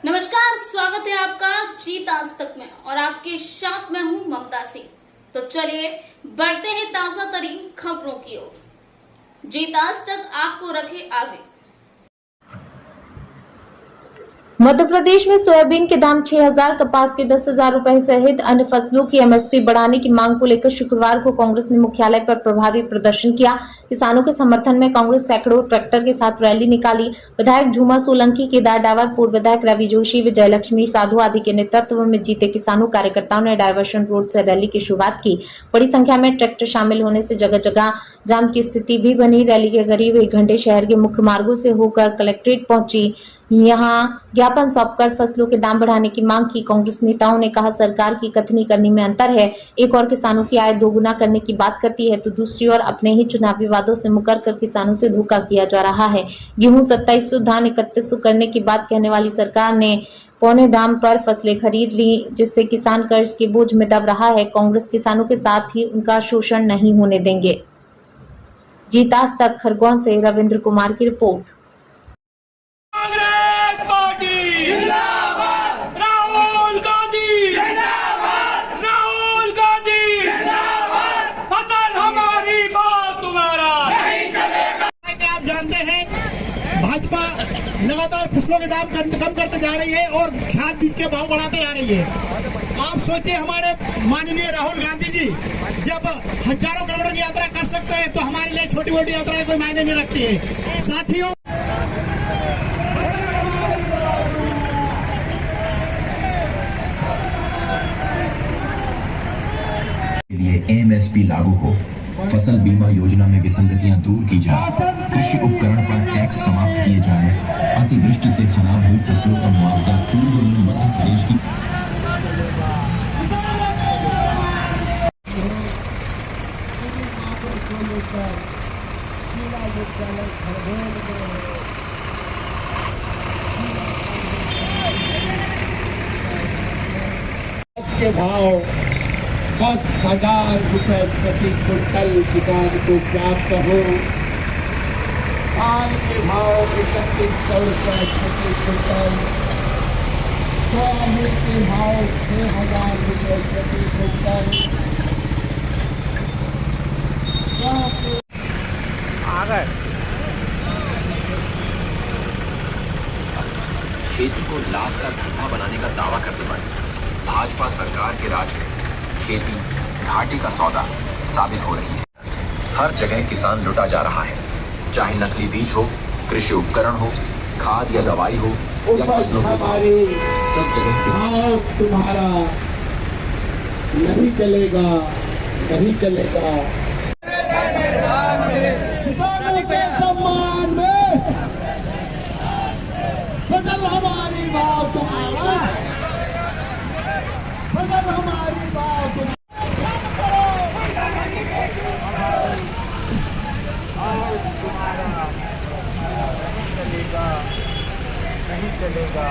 नमस्कार, स्वागत है आपका जीत आज तक में और आपके साथ मैं हूं ममता सिंह। तो चलिए बढ़ते हैं ताजा तरीन खबरों की ओर। जीत आज तक आपको रखे आगे। मध्य प्रदेश में सोयाबीन के दाम 6,000, कपास के 10,000 रुपए सहित अन्य फसलों की एमएसपी बढ़ाने की मांग को लेकर शुक्रवार को कांग्रेस ने मुख्यालय पर प्रभावी प्रदर्शन किया। किसानों के समर्थन में कांग्रेस सैकड़ों ट्रैक्टर के साथ रैली निकाली। विधायक झूमा सोलंकी, केदार डावर, पूर्व विधायक रवि जोशी, विजयलक्ष्मी साधु आदि के नेतृत्व में जीते किसानों कार्यकर्ताओं ने डायवर्शन रोड से रैली की शुरुआत की। बड़ी संख्या में ट्रैक्टर शामिल होने से जगह जगह जाम की स्थिति भी बनी। रैली के करीब 1 घंटे शहर के मुख्य मार्गों से होकर कलेक्ट्रेट पहुंची। यहां ज्ञापन सौंपकर फसलों के दाम बढ़ाने की मांग की। कांग्रेस नेताओं ने कहा, सरकार की कथनी करनी में अंतर है। एक और किसानों की आय दोगुना करने की बात करती है तो दूसरी ओर अपने ही चुनावी वादों से मुकर कर किसानों से धोखा किया जा रहा है। गेहूं 2700, धान 3100 करने की बात कहने वाली सरकार ने पौने दाम पर फसलें खरीद ली, जिससे किसान कर्ज के बोझ में दब रहा है। कांग्रेस किसानों के साथ ही उनका शोषण नहीं होने देंगे। जीत आज तक खरगोन से रविंद्र कुमार की रिपोर्ट। कांग्रेस पार्टी जिंदाबाद, राहुल गांधी जिंदाबाद, राहुल गांधी जिंदाबाद, फसल हमारी बात तुम्हारा नहीं चलेगा। आप जानते हैं भाजपा लगातार फसलों के दाम कम करते जा रही है और खाद बीज के भाव बढ़ाते जा रही है। आप सोचिए, हमारे माननीय राहुल गांधी जी जब हजारों किलोमीटर की यात्रा कर सकते हैं तो हमारे लिए छोटी मोटी यात्राएं कोई मायने नहीं रखती है। साथियों, लिए एमएसपी लागू हो, फसल बीमा योजना में विसंगतियां दूर की जाए, कृषि उपकरण पर टैक्स समाप्त किए जाए, अतिवृष्टि से खराब हुई फसलों का मुआवजा पूर्व में मध्य प्रदेश की के भाव 10,000 रुपए प्रति क्विंटल किसान को प्राप्त हो। धान के भाव 3100 रुपए प्रति क्विंटल, सोयाबीन के भाव 6,000 रुपए प्रति क्विंटल। खेती को लाभ का धंधा बनाने का दावा करने वाली भाजपा सरकार के राज में खेती घाटे का सौदा साबित हो रही है। हर जगह किसान लुटा जा रहा है, चाहे नकली बीज हो, कृषि उपकरण हो, खाद या दवाई हो या फसलों की हमारी सब जगह भाव तुम्हारा नहीं चलेगा, नहीं चलेगा। किसानों के सम्मान में फसल हमारी भाव तुम्हारा, फसल हमारी भाव तुम्हारा। नहीं चलेगा।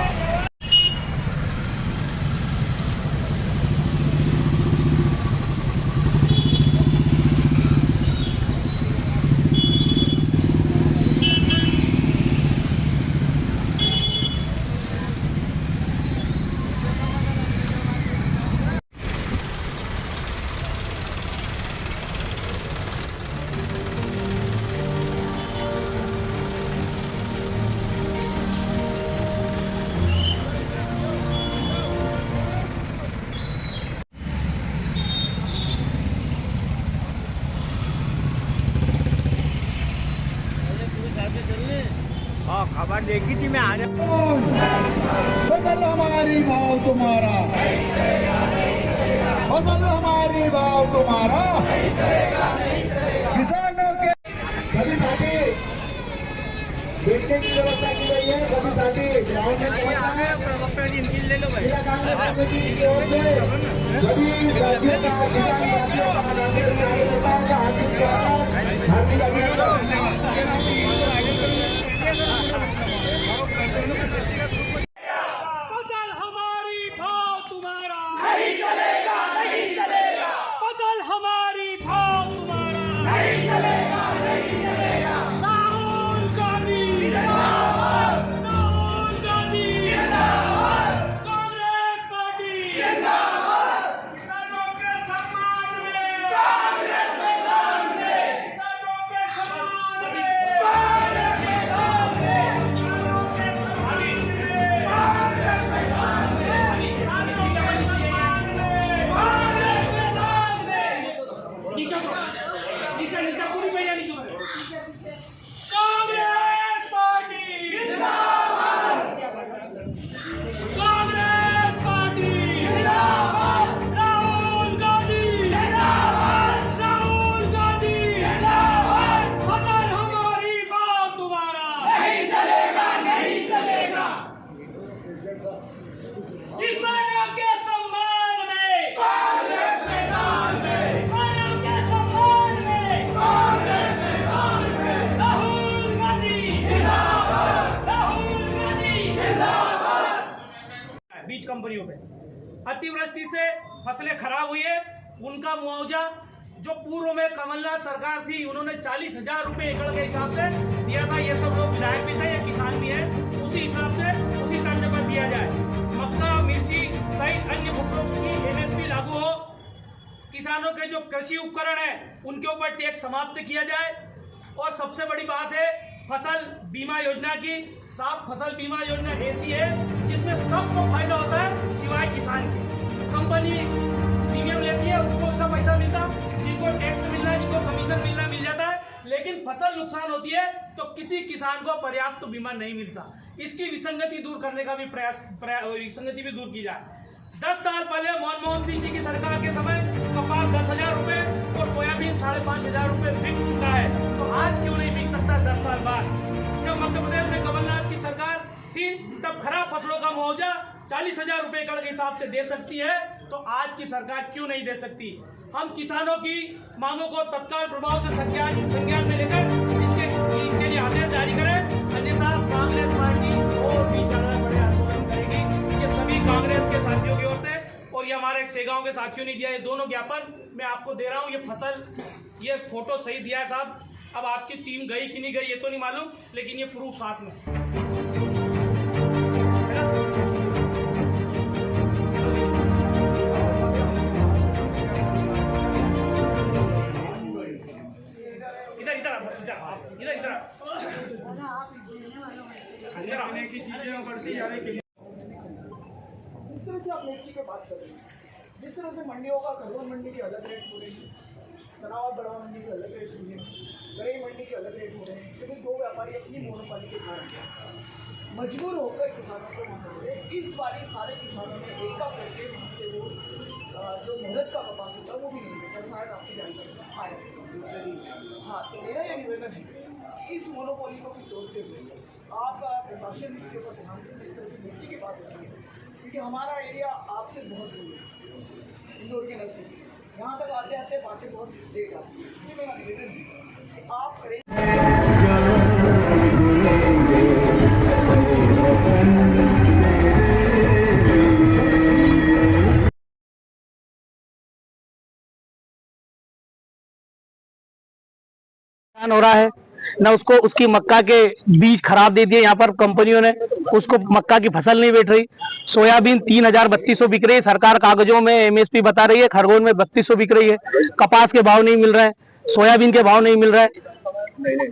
खबर देखी थी मैं आज। फसल हमारी भाव तुम्हारा, फसल हमारी भाव तुम्हारा। किसानों के सभी साथी बैठने की व्यवस्था की गई है। सभी साथी ग्राउंड में जिला कांग्रेस कमेटी की ओर से सभी साथियों का, किसान साथियों का, कांग्रेस कार्यकर्ताओं का हार्दिक स्वागत, हार्दिक अभिनंदन। फसल हमारी भाव तुम्हारा नहीं चलेगा, नहीं चलेगा। फसल हमारी भाव तुम्हारा नहीं चलेगा, नहीं चलेगा। राहुल गांधी जिंदाबाद, राहुल गांधी जिंदाबाद। बीज कंपनियों पे। अतिवृष्टि से फसलें खराब हुई है, उनका मुआवजा जो पूर्व में कमलनाथ सरकार थी उन्होंने 40,000 रुपए एकड़ के हिसाब से दिया था। ये सब लोग विधायक भी थे, ये किसान भी है, उसी हिसाब से उसी तर्ज पर दिया जाए। मक्का, मिर्ची सहित अन्य फसलों की MSP लागू हो। किसानों के जो कृषि उपकरण है उनके ऊपर टैक्स समाप्त किया जाए। और सबसे बड़ी बात है फसल बीमा योजना की। साफ फसल बीमा योजना ऐसी है जिसमें सबको फायदा होता है सिवाय किसान के। कंपनी प्रीमियम लेती है, उसको उसका पैसा मिलता, जिनको टैक्स मिलना है, जिनको कमीशन मिलना मिल जाता है, लेकिन फसल नुकसान होती है तो किसी किसान को पर्याप्त बीमा नहीं मिलता। इसकी विसंगति दूर करने का भी विसंगति भी दूर की जाए। 10 साल पहले मनमोहन सिंह जी की सरकार के समय कपास 10,000 रुपए और सोयाबीन 5,500 रुपए बिक चुका है, तो आज क्यों नहीं बिक सकता 10 साल बाद? जब मध्य प्रदेश में कमलनाथ की सरकार थी तब खराब फसलों का मुआवजा 40,000 रुपए एकड़ के हिसाब से दे सकती है, तो आज की सरकार क्यों नहीं दे सकती? हम किसानों की मांगों को तत्काल प्रभाव से संज्ञान में लेकर इनके लिए आदेश जारी करें, अन्यथा कांग्रेस पार्टी और भी ज्यादा बड़े आंदोलन करेगी। ये सभी कांग्रेस के साथियों की ओर से और ये हमारे सेगांव के साथियों ने दिया, ये दोनों ज्ञापन मैं आपको दे रहा हूँ। ये फसल, ये फोटो सही दिया है साहब। अब आपकी टीम गई कि नहीं गई ये तो नहीं मालूम, लेकिन ये प्रूफ साथ में है ना? की चीजें बढ़ती जा रही। जिस तरह से आप मिर्ची पे बात कर रहे हैं, जिस तरह से मंडियों का खरगोन मंडी के अलग रेट हो रहे हैं, सनावद बड़वा मंडी के अलग रेट हो रहे हैं, गरई मंडी के अलग रेट हो रहे हैं, इसलिए दो व्यापारी अपनी मोनोपोली के कारण मजबूर होकर किसानों को मांग रहे हैं। इस बार सारे किसानों ने एक का करके से वो जो मेहनत का कपास होता है वो भी नहीं देता, शायद आपकी जानकारी आए। हाँ, तो मेरा यह निवेदन है इस मोनोपोली को भी तोड़ते हुए आपका प्रशासन इसके ऊपर ध्यान दें। जिस तरह से मिर्ची की बात होती है, क्योंकि हमारा एरिया आपसे बहुत दूर है, इंदौर के नजदीक, यहाँ तक आते आते बातें बहुत देर आती है। इसलिए मेरा निवेदन है कि आप करें। हो रहा है ना, उसको उसकी मक्का के बीज खराब दे दिए यहाँ पर कंपनियों ने, उसको मक्का की फसल नहीं बेच रही। सोयाबीन 3,000-3,200 बिक रही है, सरकार कागजों में MSP बता रही है, खरगोन में 3,200 बिक रही है। कपास के भाव नहीं मिल रहे हैं, सोयाबीन के भाव नहीं मिल रहे हैं।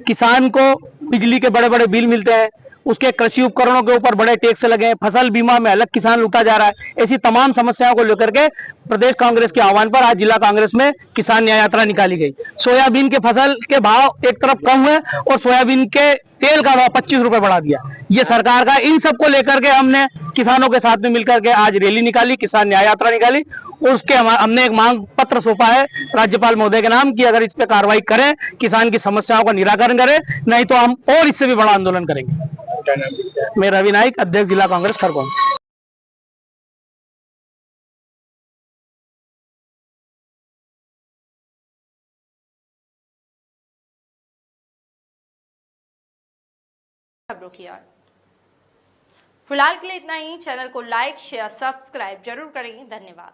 किसान को बिजली के बड़े बड़े बिल मिलते हैं, उसके कृषि उपकरणों के ऊपर बड़े टैक्स लगे हैं, फसल बीमा में अलग किसान लूटा जा रहा है। ऐसी तमाम समस्याओं को लेकर के प्रदेश कांग्रेस के आह्वान पर आज जिला कांग्रेस में किसान न्याय यात्रा निकाली गई। सोयाबीन के फसल के भाव एक तरफ कम हुए और सोयाबीन के तेल का भाव 25 रुपए बढ़ा दिया। ये सरकार का, इन सब को लेकर के हमने किसानों के साथ में मिलकर के आज रैली निकाली, किसान न्याय यात्रा निकाली। उसके हमने एक मांग पत्र सौंपा है राज्यपाल महोदय के नाम कि अगर इस पे कार्रवाई करें, किसान की समस्याओं का निराकरण करें, नहीं तो हम और इससे भी बड़ा आंदोलन करेंगे। मैं रवि नाइक, अध्यक्ष जिला कांग्रेस खरगोन। खबरों की ओर फिलहाल के लिए इतना ही। चैनल को लाइक, शेयर, सब्सक्राइब जरूर करें। धन्यवाद।